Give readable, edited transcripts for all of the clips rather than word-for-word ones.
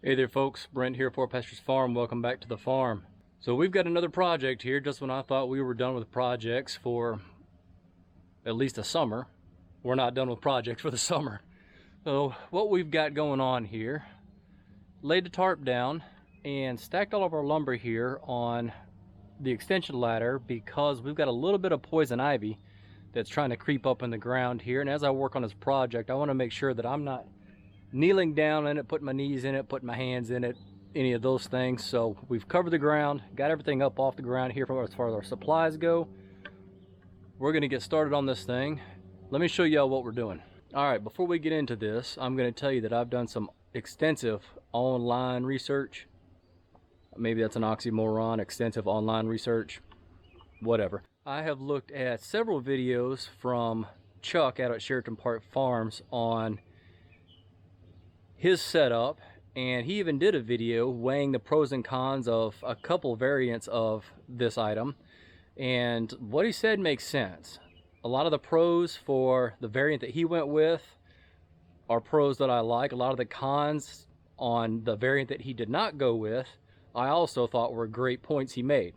Hey there folks, Brent here for Pasture's Farm. Welcome back to the farm. So we've got another project here just when I thought we were done with projects for at least a summer. We're not done with projects for the summer. So what we've got going on here, laid the tarp down and stacked all of our lumber here on the extension ladder because we've got a little bit of poison ivy that's trying to creep up in the ground here. And as I work on this project, I want to make sure that I'm not kneeling down in it, putting my knees in it, putting my hands in it, any of those things. So we've covered the ground, got everything up off the ground here as far as our supplies go. We're going to get started on this thing. Let me show y'all what we're doing. All right, before we get into this, I'm going to tell you that I've done some extensive online research. Maybe that's an oxymoron, extensive online research, whatever. I have looked at several videos from Chuck out at Sheraton Park Farms on his setup, and he even did a video weighing the pros and cons of a couple variants of this item, and what he said makes sense. A lot of the pros for the variant that he went with are pros that I like. A lot of the cons on the variant that he did not go with I also thought were great points he made.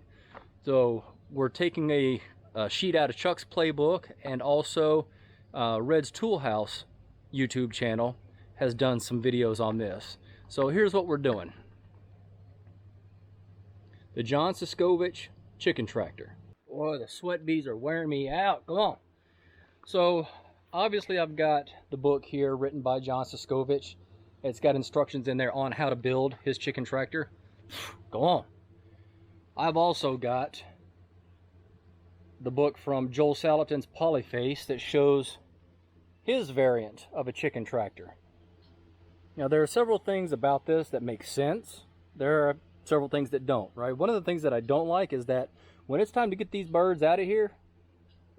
So we're taking a sheet out of Chuck's playbook, and also Red's Toolhouse YouTube channel has done some videos on this. So here's what we're doing. The John Suscovich Chicken Tractor. Boy, the sweat beads are wearing me out. Come on. So obviously I've got the book here written by John Suscovich. It's got instructions in there on how to build his chicken tractor. Go on. I've also got the book from Joel Salatin's Polyface that shows his variant of a chicken tractor. Now, there are several things about this that make sense. There are several things that don't, right? One of the things that I don't like is that when it's time to get these birds out of here,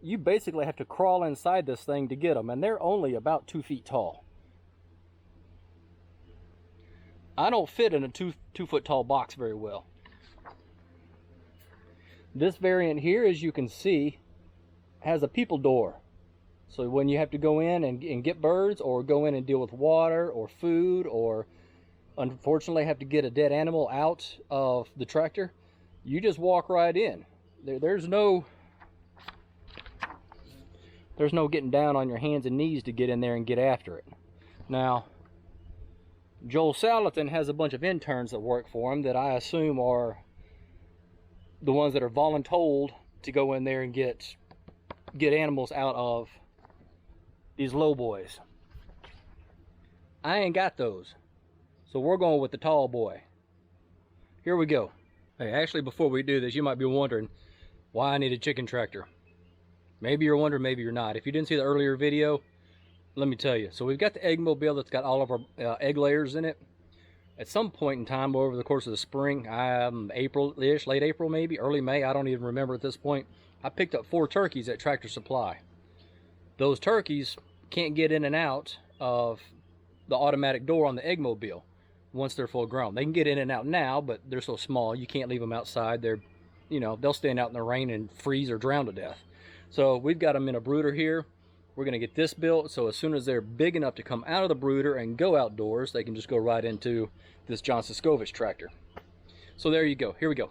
you basically have to crawl inside this thing to get them, and they're only about 2 feet tall. I don't fit in a two foot tall box very well. This variant here, as you can see, has a people door. So when you have to go in and get birds, or go in and deal with water or food, or unfortunately have to get a dead animal out of the tractor, you just walk right in. There's no getting down on your hands and knees to get in there and get after it. Now, Joel Salatin has a bunch of interns that work for him that I assume are the ones that are voluntold to go in there and get animals out of these low boys. I ain't got those, so we're going with the tall boy. Here we go. Hey, actually, before we do this, you might be wondering why I need a chicken tractor. Maybe you're wondering, maybe you're not. If you didn't see the earlier video, let me tell you. So we've got the egg mobile that's got all of our egg layers in it. At some point in time over the course of the spring, April-ish, late April maybe, early May, I don't even remember at this point, I picked up 4 turkeys at Tractor Supply. Those turkeys can't get in and out of the automatic door on the egg mobile once they're full grown. They can get in and out now, but they're so small you can't leave them outside. They're, they'll stand out in the rain and freeze or drown to death. So we've got them in a brooder here. We're going to get this built, so as soon as they're big enough to come out of the brooder and go outdoors, they can just go right into this John Suscovich tractor. So there you go. Here we go.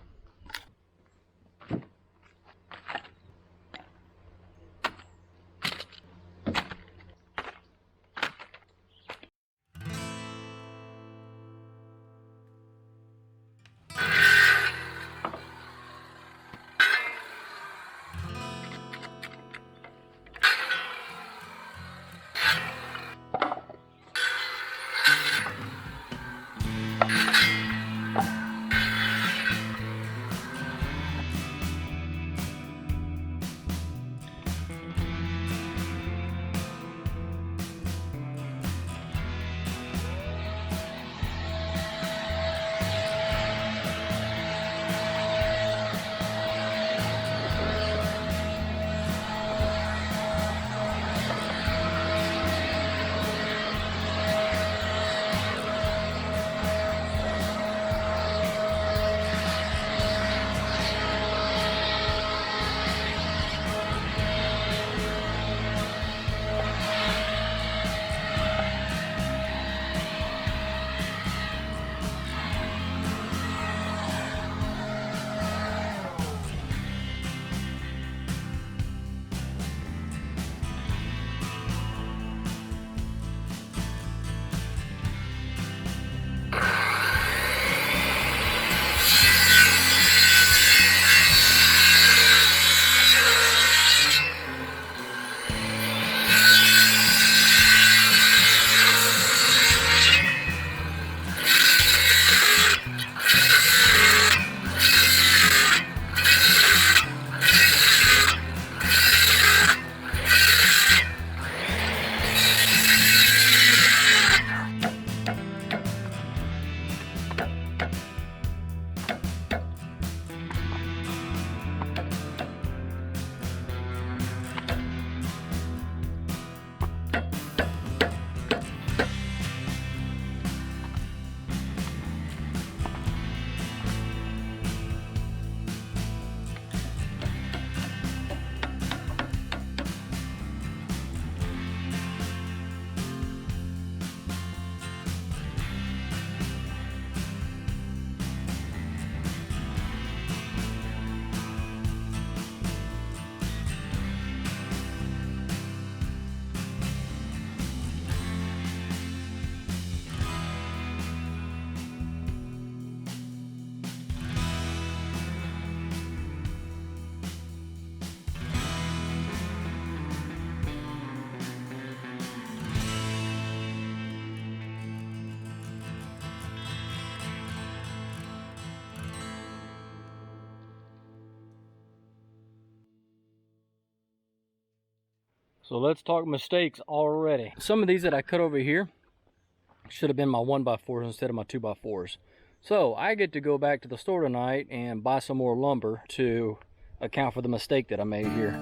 So let's talk mistakes already. Some of these that I cut over here should have been my 1x4s instead of my 2x4s. So I get to go back to the store tonight and buy some more lumber to account for the mistake that I made here.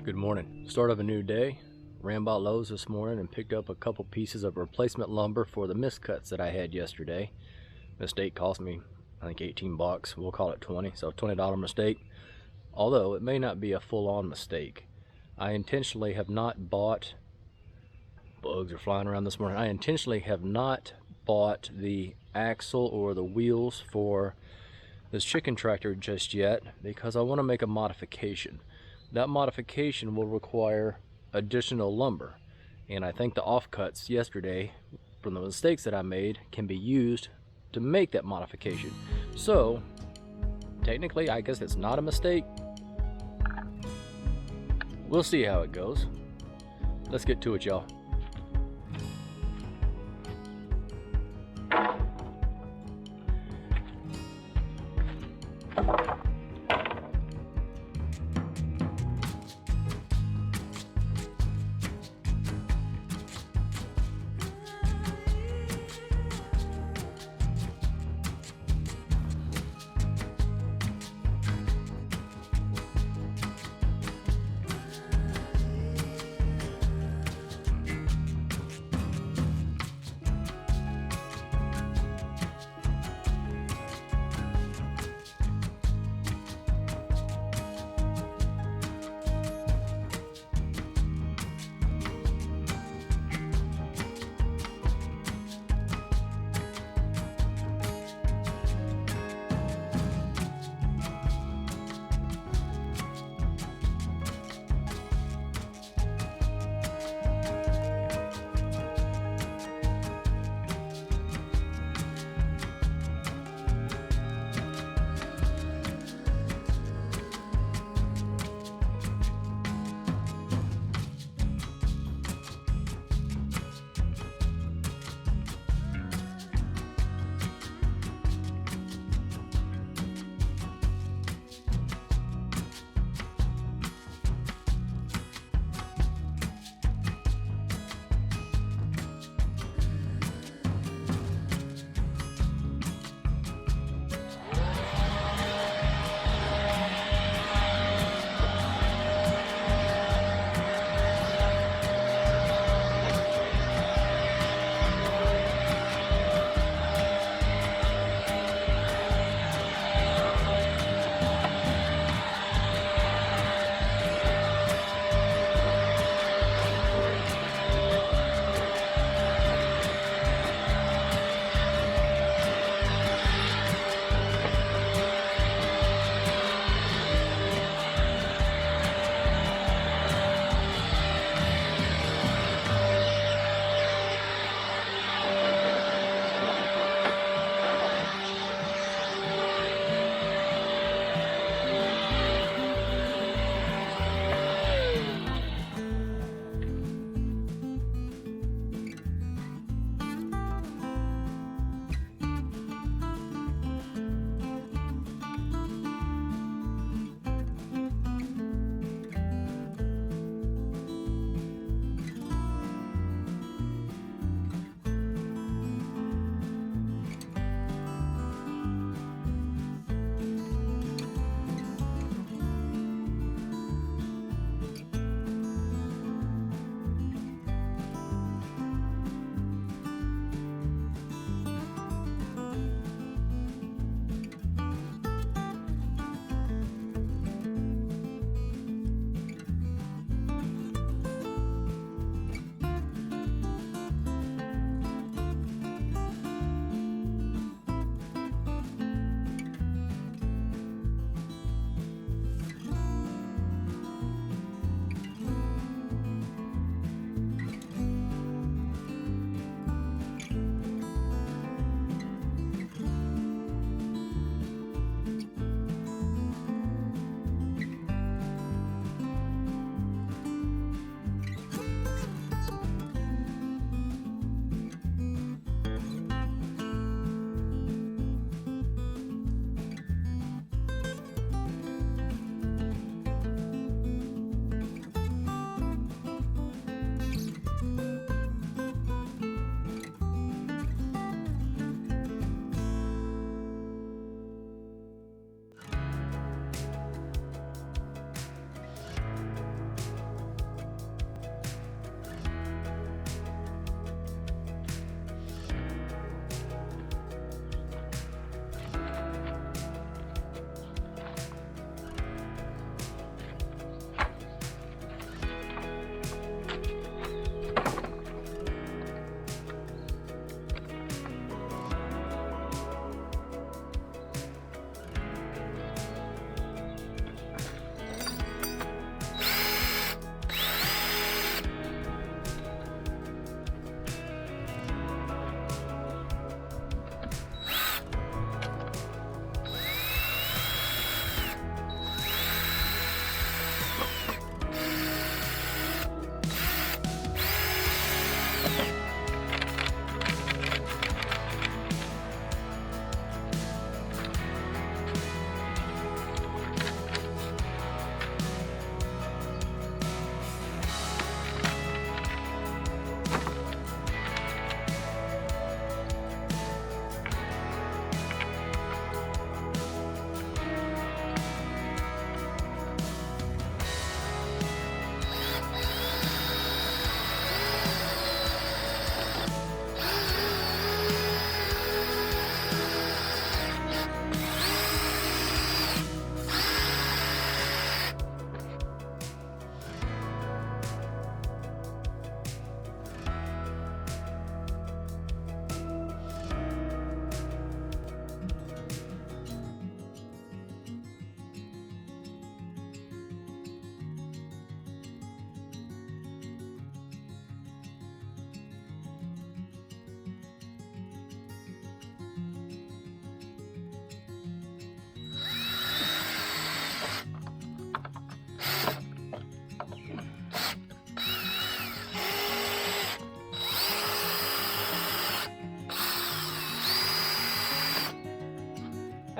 Good morning. Start of a new day. Ran by Lowe's this morning and picked up a couple pieces of replacement lumber for the miscuts that I had yesterday. Mistake cost me, I think, 18 bucks. We'll call it 20, so $20 mistake. Although it may not be a full-on mistake. I intentionally have not bought, bugs are flying around this morning. I intentionally have not bought the axle or the wheels for this chicken tractor just yet because I want to make a modification. That modification will require additional lumber, and I think the offcuts yesterday from the mistakes that I made can be used to make that modification. So technically I guess it's not a mistake. We'll see how it goes. Let's get to it, y'all.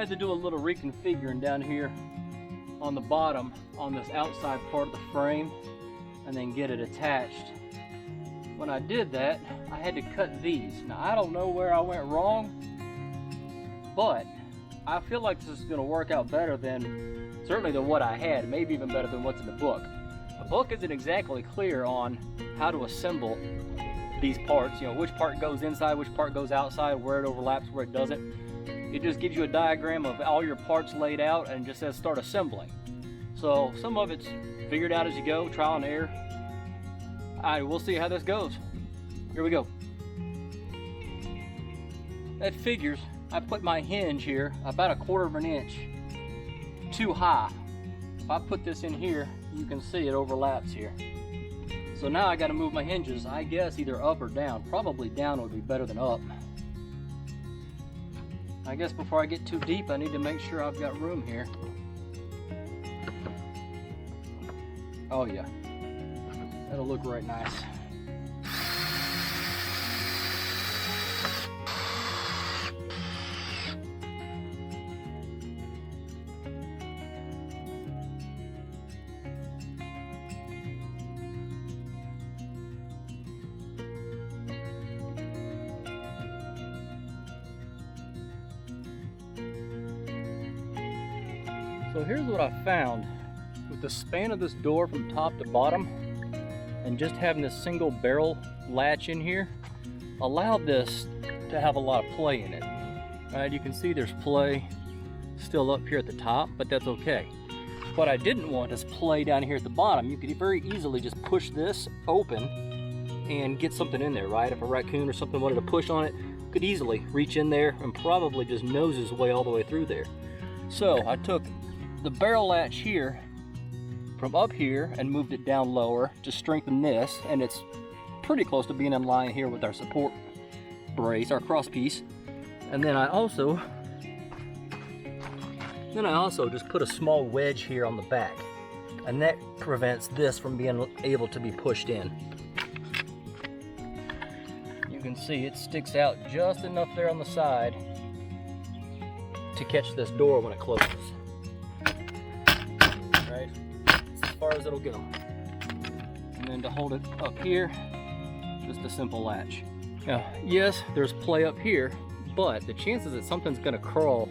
had to do a little reconfiguring down here on the bottom on this outside part of the frame and then get it attached. When I did that, I had to cut these. Now I don't know where I went wrong, but I feel like this is going to work out better than, certainly than what I had, maybe even better than what's in the book. The book isn't exactly clear on how to assemble these parts, you know, which part goes inside, which part goes outside, where it overlaps, where it doesn't. It just gives you a diagram of all your parts laid out and just says start assembling. So some of it's figured out as you go, trial and error. All right, we'll see how this goes. Here we go. That figures I put my hinge here about 1/4 of an inch too high. If I put this in here, you can see it overlaps here. So now I got to move my hinges, I guess either up or down. Probably down would be better than up. I guess before I get too deep, I need to make sure I've got room here. Oh yeah, that'll look right nice. So here's what I found. With the span of this door from top to bottom and just having this single barrel latch in here allowed this to have a lot of play in it. You can see there's play still up here at the top, but that's okay. What I didn't want is play down here at the bottom. You could very easily just push this open and get something in there, right? If a raccoon or something wanted to push on it, could easily reach in there and probably just nose his way all the way through there. So I took the barrel latch here from up here and moved it down lower to strengthen this, and it's pretty close to being in line here with our support brace, our cross piece. And then I also just put a small wedge here on the back, and that prevents this from being able to be pushed in. You can see it sticks out just enough there on the side to catch this door when it closes. Right? As far as it'll go. And then to hold it up here, just a simple latch. Now, yes, there's play up here, but the chances that something's gonna crawl,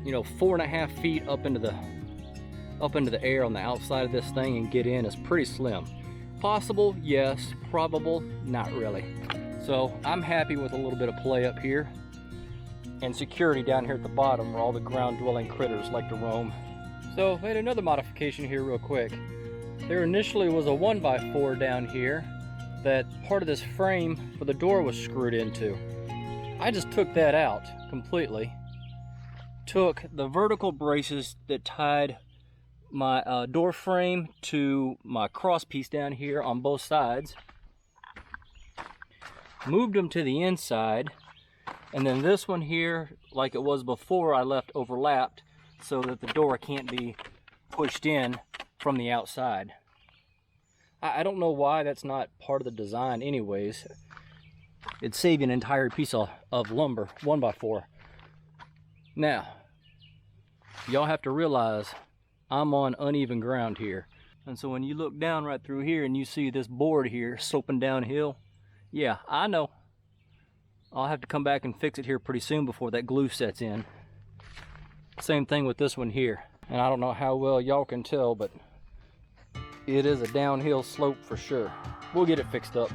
you know, 4.5 feet up into the air on the outside of this thing and get in is pretty slim. Possible, yes. Probable, not really. So I'm happy with a little bit of play up here and security down here at the bottom where all the ground dwelling critters like to roam. So I made another modification here real quick. There initially was a 1x4 down here that part of this frame for the door was screwed into. I just took that out completely. Took the vertical braces that tied my door frame to my cross piece down here on both sides, moved them to the inside, and then this one here, like it was before, I left overlapped so that the door can't be pushed in from the outside. I don't know why that's not part of the design anyways. It'd save you an entire piece of lumber, 1x4. Now, y'all have to realize I'm on uneven ground here. And so when you look down right through here and you see this board here sloping downhill, yeah, I know. I'll have to come back and fix it here pretty soon before that glue sets in. Same thing with this one here. And I don't know how well y'all can tell, but it is a downhill slope for sure. We'll get it fixed up.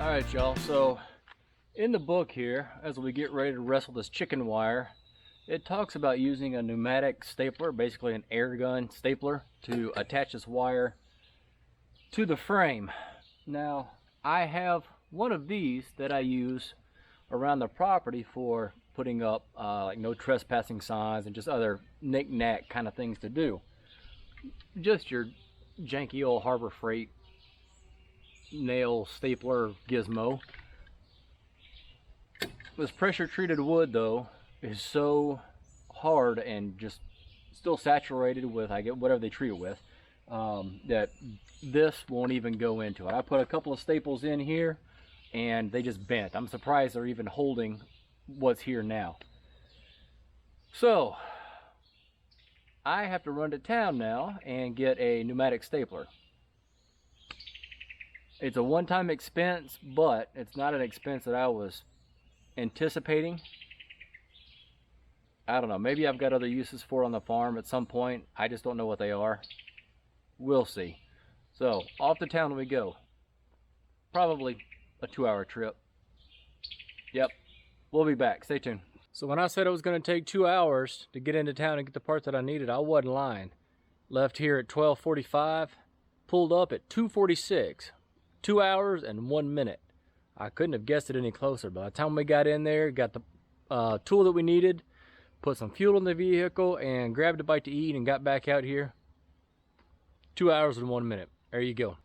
All right, y'all, so in the book here, as we get ready to wrestle this chicken wire, it talks about using a pneumatic stapler, basically an air gun stapler, to attach this wire to the frame. Now, I have one of these that I use around the property for putting up like no trespassing signs and just other knick-knack kind of things to do. Just your janky old Harbor Freight nail stapler gizmo. This pressure treated wood though is so hard and just still saturated with, I get whatever they treat it with, that this won't even go into it. I put a couple of staples in here and they just bent. I'm surprised they're even holding what's here now. So I have to run to town now and get a pneumatic stapler. It's a one-time expense, but it's not an expense that I was anticipating. I don't know, maybe I've got other uses for it on the farm at some point. I just don't know what they are. We'll see. So off to town we go. Probably a 2-hour trip. Yep, we'll be back. Stay tuned. So when I said it was going to take 2 hours to get into town and get the parts that I needed, I wasn't lying. Left here at 12:45, pulled up at 2:46. 2 hours and 1 minute. I couldn't have guessed it any closer. By the time we got in there, got the tool that we needed, put some fuel in the vehicle, and grabbed a bite to eat and got back out here. 2 hours and 1 minute. There you go.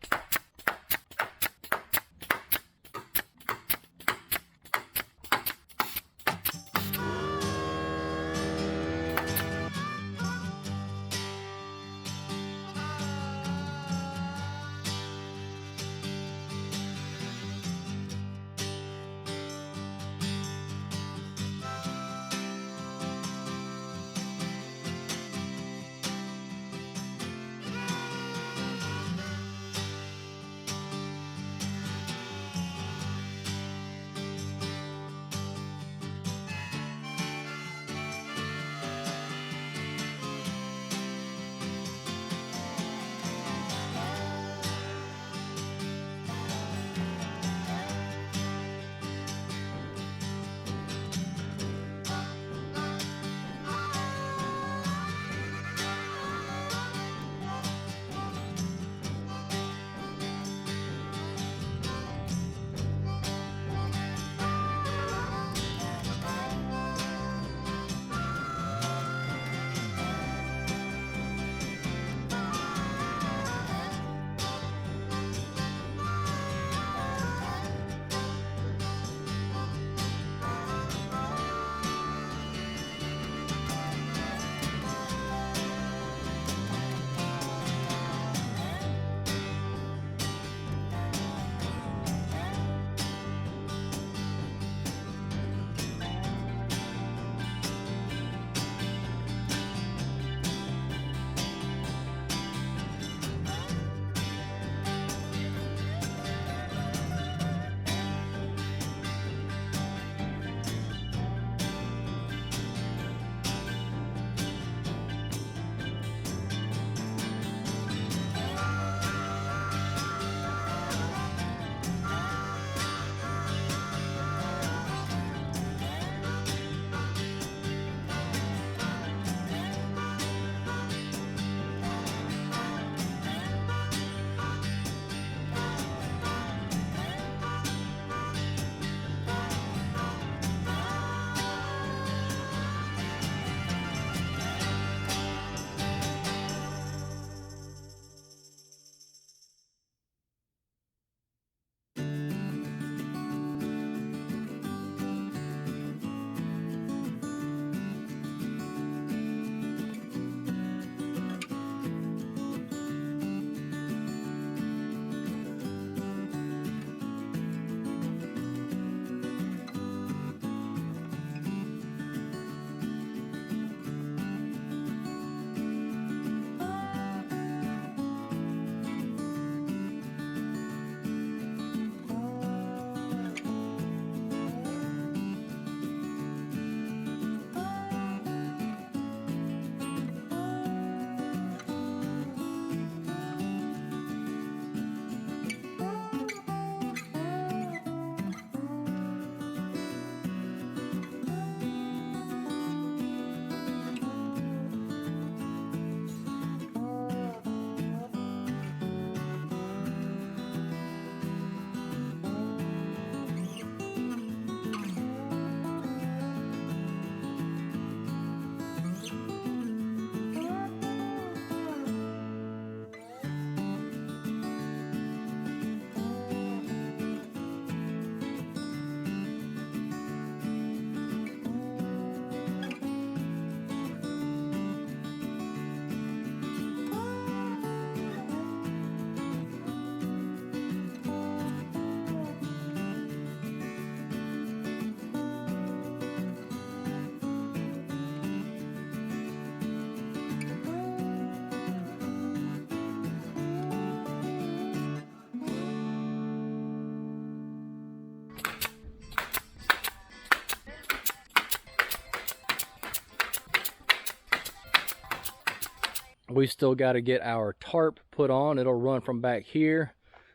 We still got to get our tarp put on. It'll run from back here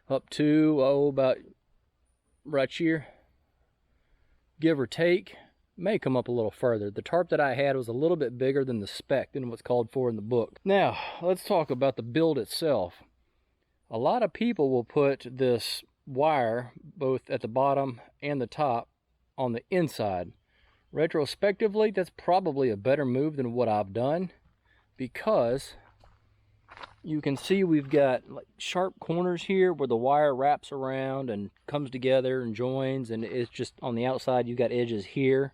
up to, about right here, give or take. May come up a little further. The tarp that I had was a little bit bigger than the spec, than what's called for in the book. Now, let's talk about the build itself. A lot of people will put this wire, both at the bottom and the top, on the inside. Retrospectively, that's probably a better move than what I've done, because you can see we've got like sharp corners here where the wire wraps around and comes together and joins, and it's just on the outside you've got edges here.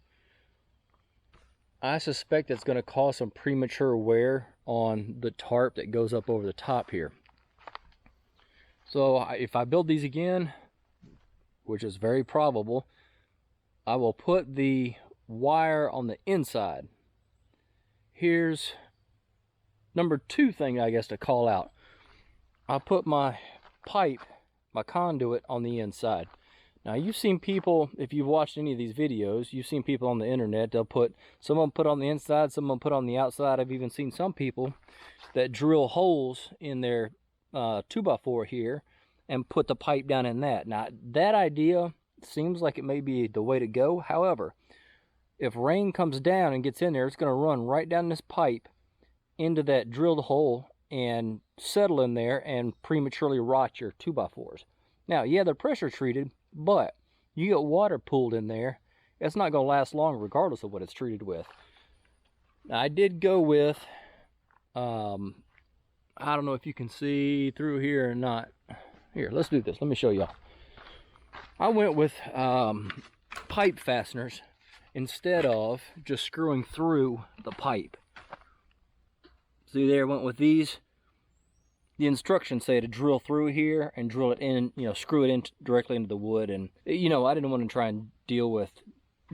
I suspect that's going to cause some premature wear on the tarp that goes up over the top here. So if I build these again, which is very probable, I will put the wire on the inside. Here's number 2 thing, I guess, to call out. I put my pipe, my conduit, on the inside. Now, you've seen people, if you've watched any of these videos, you've seen people on the internet, they'll put, some of them put on the inside, some of them put on the outside. I've even seen some people that drill holes in their 2x4 here and put the pipe down in that. Now, that idea seems like it may be the way to go. However, if rain comes down and gets in there, it's going to run right down this pipe into that drilled hole and settle in there and prematurely rot your 2x4s. Now, yeah, they're pressure treated, but you get water pooled in there, it's not going to last long regardless of what it's treated with. Now, I did go with, I don't know if you can see through here or not. Here, let's do this. Let me show y'all. I went with pipe fasteners instead of just screwing through the pipe. See there, went with these. The instructions say to drill through here and drill it in, screw it in directly into the wood. And, I didn't want to try and deal with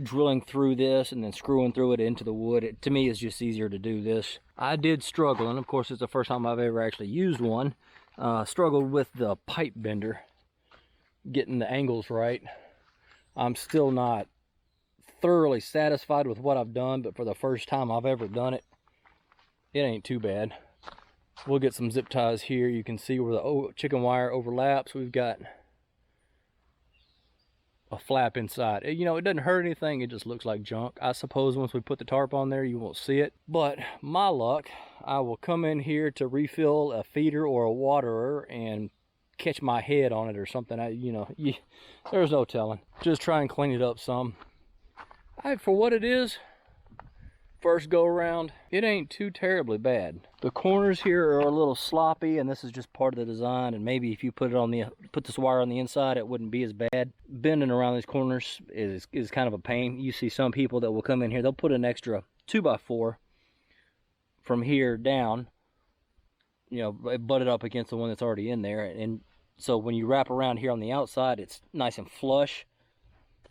drilling through this and then screwing through it into the wood. To me, it's just easier to do this. I did struggle, and of course, it's the first time I've ever actually used one. Struggled with the pipe bender, getting the angles right. I'm still not thoroughly satisfied with what I've done, but for the first time I've ever done it, it ain't too bad. We'll get some zip ties here. You can see where the chicken wire overlaps. We've got a flap inside. It doesn't hurt anything. It just looks like junk. I suppose once we put the tarp on there, you won't see it. But my luck, I will come in here to refill a feeder or a waterer and catch my head on it or something. There's no telling. Just try and clean it up some. For what it is, first go around, it ain't too terribly bad. The corners here are a little sloppy, and this is just part of the design, and maybe if you put this wire on the inside, it wouldn't be as bad. Bending around these corners is kind of a pain. You see some people that will come in here, they'll put an extra 2x4 from here down, butt it up against the one that's already in there, and so when you wrap around here on the outside, it's nice and flush.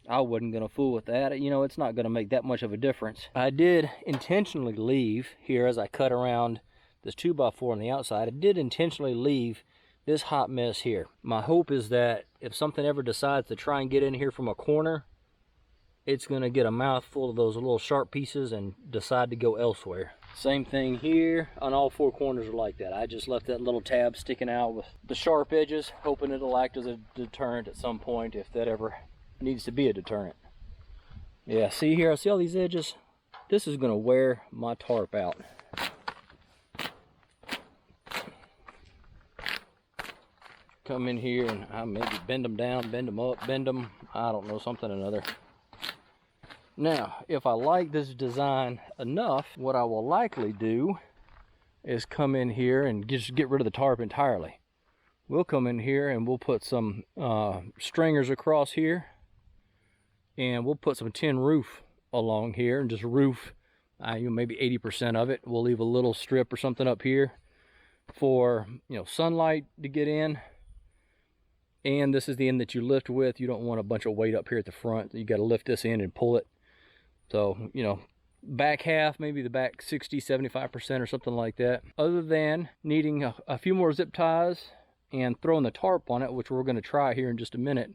I wasn't going to fool with that. It's not going to make that much of a difference. I did intentionally leave here as I cut around this 2x4 on the outside. I did intentionally leave this hot mess here. My hope is that if something ever decides to try and get in here from a corner, it's going to get a mouthful of those little sharp pieces and decide to go elsewhere. Same thing here on all 4 corners are like that. I just left that little tab sticking out with the sharp edges, hoping it'll act as a deterrent at some point if that ever needs to be a deterrent. Yeah, see here, I see all these edges. This is going to wear my tarp out. Come in here and I maybe bend them down, bend them up, bend them, I don't know, something or another. Now, if I like this design enough, what I will likely do is come in here and just get rid of the tarp entirely. We'll come in here and we'll put some stringers across here, and we'll put some tin roof along here and just roof maybe 80% of it. We'll leave a little strip or something up here for sunlight to get in. And this is the end that you lift with. You don't want a bunch of weight up here at the front. You got to lift this in and pull it. So, back half, maybe the back 60-75% or something like that. Other than needing a few more zip ties and throwing the tarp on it, which we're going to try here in just a minute,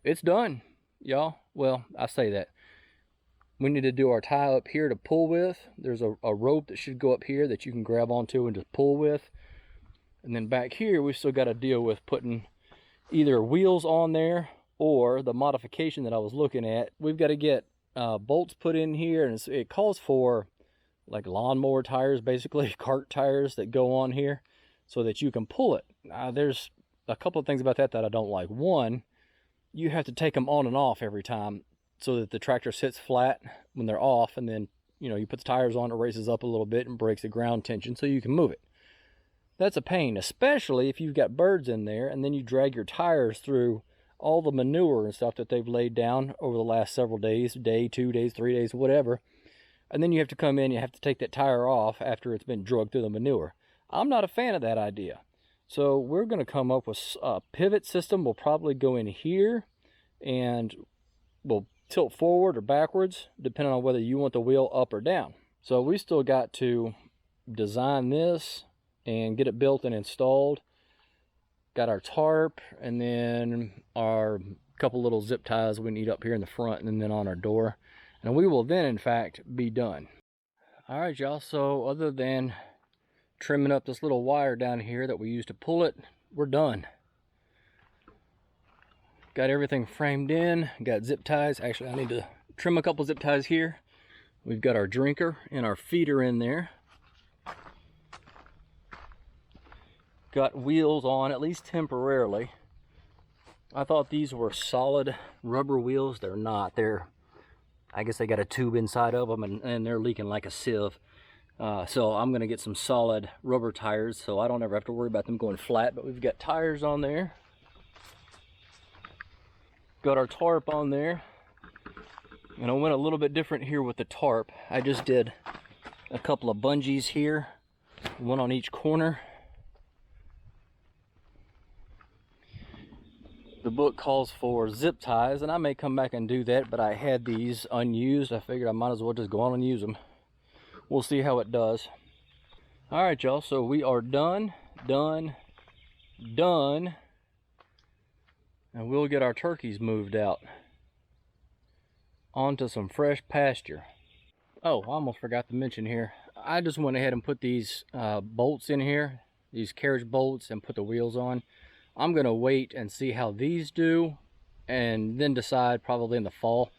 it's done, y'all. Well, I say that. We need to do our tie up here to pull with. There's a rope that should go up here that you can grab onto and just pull with. And then back here, we still got to deal with putting either wheels on there or the modification that I was looking at. We've got to get bolts put in here, and it calls for like lawnmower tires, basically cart tires that go on here so that you can pull it. There's a couple of things about that I don't like. One, you have to take them on and off every time so that the tractor sits flat when they're off, and then you put the tires on, it raises up a little bit and breaks the ground tension so you can move it. That's a pain, especially if you've got birds in there and then you drag your tires through all the manure and stuff that they've laid down over the last several days, day, 2 days, 3 days, whatever. And then you have to come in, you have to take that tire off after it's been drugged through the manure. I'm not a fan of that idea. So we're going to come up with a pivot system. We'll probably go in here and we'll tilt forward or backwards, depending on whether you want the wheel up or down. So we still got to design this and get it built and installed. Got our tarp, and then our couple little zip ties we need up here in the front and then on our door. And we will then, in fact, be done. All right, y'all, so other than trimming up this little wire down here that we use to pull it, we're done. Got everything framed in, got zip ties. Actually, I need to trim a couple zip ties here. We've got our drinker and our feeder in there. Got wheels on, at least temporarily. I thought these were solid rubber wheels. They're not. I guess they got a tube inside of them, and they're leaking like a sieve. So I'm gonna get some solid rubber tires so I don't ever have to worry about them going flat. But we've got tires on there. Got our tarp on there. And I went a little bit different here with the tarp. I just did a couple of bungees here, one on each corner. The book calls for zip ties, and I may come back and do that, but I had these unused. I figured I might as well just go on and use them. We'll see how it does. All right, y'all, so we are done. And we'll get our turkeys moved out onto some fresh pasture. Oh, I almost forgot to mention here. I just went ahead and put these bolts in here, these carriage bolts, and put the wheels on. I'm going to wait and see how these do, and then decide probably in the fall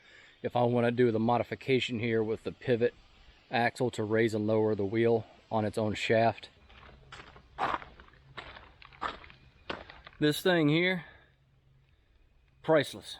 if I want to do the modification here with the pivot axle to raise and lower the wheel on its own shaft. This thing here, priceless.